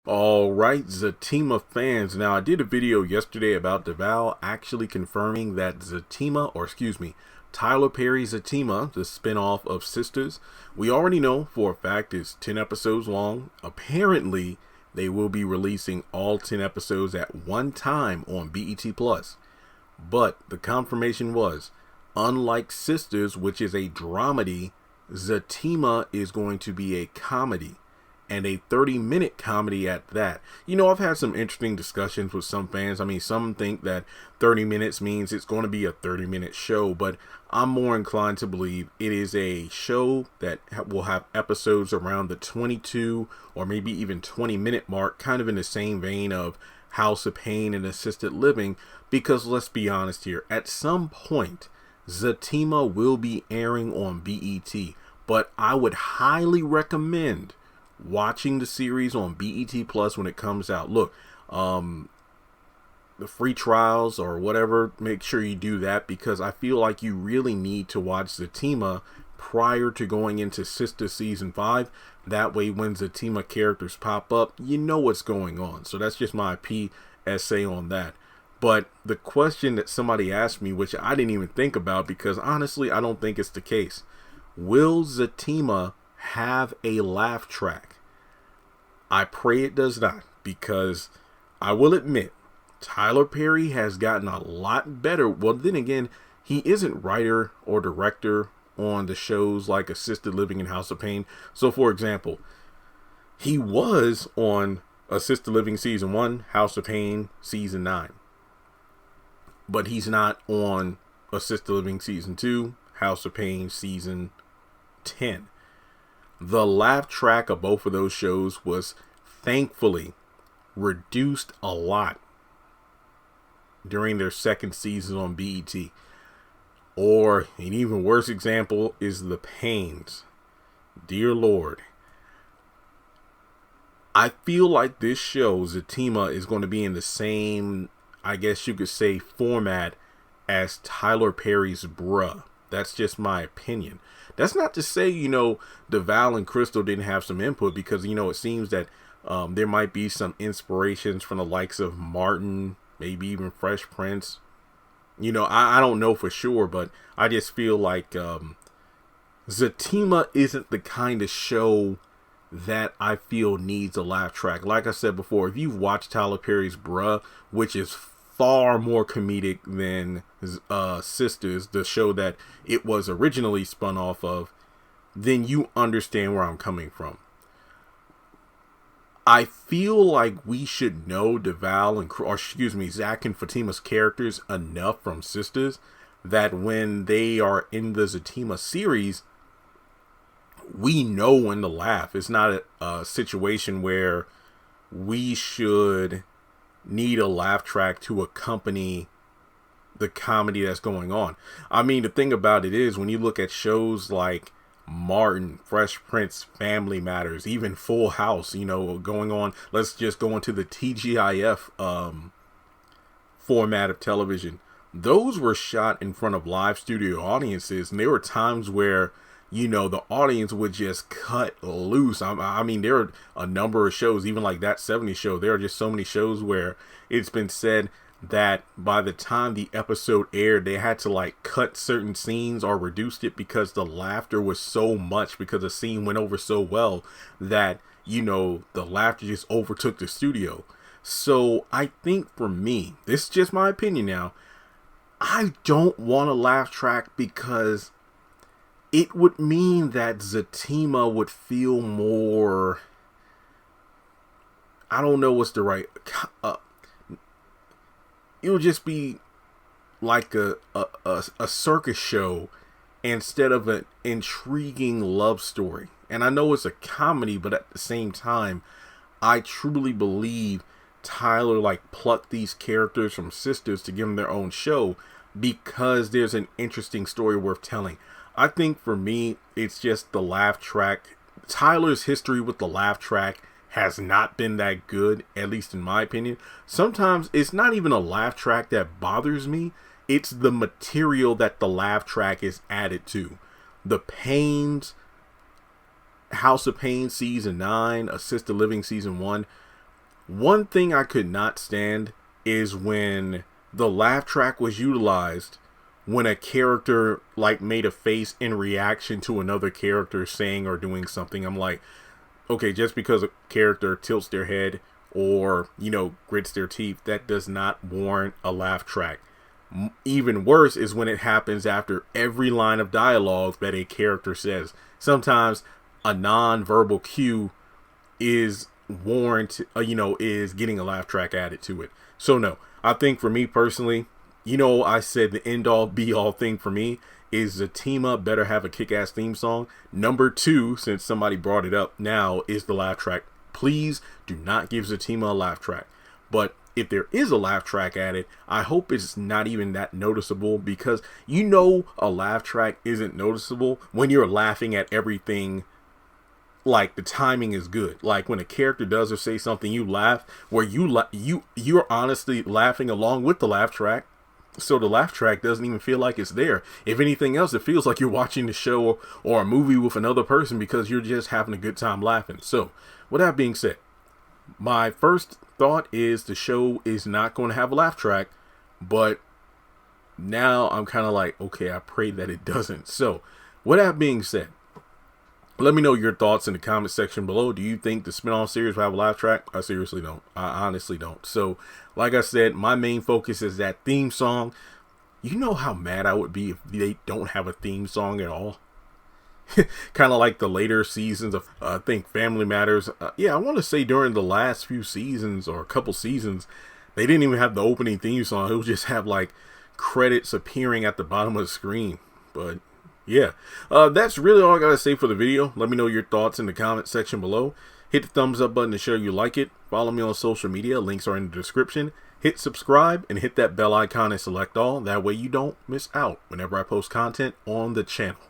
All right, Zatima fans. Now, I did a video yesterday about DeVal actually confirming that Tyler Perry Zatima, the spinoff of Sistas, we already know for a fact is 10 episodes long. Apparently, they will be releasing all 10 episodes at one time on BET+. But the confirmation was, unlike Sistas, which is a dramedy, Zatima is going to be a comedy. And a 30-minute comedy at that. You know, I've had some interesting discussions with some fans. I mean, some think that 30 minutes means it's going to be a 30-minute show, but I'm more inclined to believe it is a show that will have episodes around the 22 or maybe even 20-minute mark, kind of in the same vein of House of Pain and Assisted Living, because let's be honest here, at some point, Zatima will be airing on BET, but I would highly recommend watching the series on BET Plus when it comes out. Look, the free trials or whatever, make sure you do that, because I feel like you really need to watch Zatima prior to going into Sistas Season 5. That way, when Zatima characters pop up, you know what's going on. So that's just my PSA on that. But the question that somebody asked me, which I didn't even think about, because honestly, I don't think it's the case. Will Zatima have a laugh track? I pray it does not, because I will admit Tyler Perry has gotten a lot better. Well, then again, he isn't writer or director on the shows like Assisted Living and House of Pain. So for example, he was on Assisted Living Season 1, House of Pain Season 9. But he's not on Assisted Living Season 2, House of Pain Season 10. The laugh track of both of those shows was thankfully reduced a lot during their second season on BET. Or an even worse example is The Pains. Dear Lord. I feel like this show, Zatima, is going to be in the same, I guess you could say, format as Tyler Perry's Bruh. That's just my opinion. That's not to say, you know, DeVal and Crystal didn't have some input, because, you know, it seems that there might be some inspirations from the likes of Martin, maybe even Fresh Prince. You know, I don't know for sure, but I just feel like Zatima isn't the kind of show that I feel needs a laugh track. Like I said before, if you've watched Tyler Perry's Bruh, which is far more comedic than Sistas, the show that it was originally spun off of, then you understand where I'm coming from. I feel like we should know DeVal and, Zach and Fatima's characters enough from Sistas that when they are in the Zatima series, we know when to laugh. It's not a situation where we should need a laugh track to accompany the comedy that's going on. I mean, the thing about it is, when you look at shows like Martin, Fresh Prince, Family Matters, even Full House, you know, going on, let's just go into the TGIF format of television. Those were shot in front of live studio audiences, and there were times where, you know, the audience would just cut loose. I mean, there are a number of shows, even like That 70s Show. There are just so many shows where it's been said that by the time the episode aired, they had to like cut certain scenes or reduced it because the laughter was so much, because the scene went over so well that, you know, the laughter just overtook the studio. So I think for me, this is just my opinion now, I don't want a laugh track, because it would mean that Zatima would feel more, I don't know what's the right, it would just be like a circus show instead of an intriguing love story. And I know it's a comedy, but at the same time, I truly believe Tyler like plucked these characters from Sistas to give them their own show, because there's an interesting story worth telling. I think for me, it's just the laugh track. Tyler's history with the laugh track has not been that good, at least in my opinion. Sometimes it's not even a laugh track that bothers me. It's the material that the laugh track is added to. The House of Pain Season 9, Assisted Living Season 1, One thing I could not stand is when the laugh track was utilized when a character like made a face in reaction to another character saying or doing something. I'm like, okay, just because a character tilts their head or, you know, grits their teeth, that does not warrant a laugh track. Even worse is when it happens after every line of dialogue that a character says. Sometimes a non-verbal cue is is getting a laugh track added to it. So no, I think for me personally, I said the end all be all thing for me is Zatima better have a kick-ass theme song. Number 2, since somebody brought it up now, is the laugh track. Please do not give Zatima a laugh track. But if there is a laugh track added, I hope it's not even that noticeable, because a laugh track isn't noticeable when you're laughing at everything. Like the timing is good. Like when a character does or say something, you laugh where you're honestly laughing along with the laugh track. So the laugh track doesn't even feel like it's there. If anything else, it feels like you're watching the show or a movie with another person because you're just having a good time laughing. So with that being said, my first thought is the show is not going to have a laugh track, but now I'm kind of like, okay, I pray that it doesn't. So with that being said, let me know your thoughts in the comment section below. Do you think the spin-off series will have a laugh track? I seriously don't. I honestly don't. So, like I said, my main focus is that theme song. You know how mad I would be if they don't have a theme song at all? Kind of like the later seasons of, I think, Family Matters. I want to say during the last few seasons or a couple seasons, they didn't even have the opening theme song. It would just have, like, credits appearing at the bottom of the screen. But yeah, that's really all I gotta say for the video. Let me know your thoughts in the comment section below. Hit the thumbs up button to show you like it. Follow me on social media. Links are in the description. Hit subscribe and hit that bell icon and select all. That way you don't miss out whenever I post content on the channel.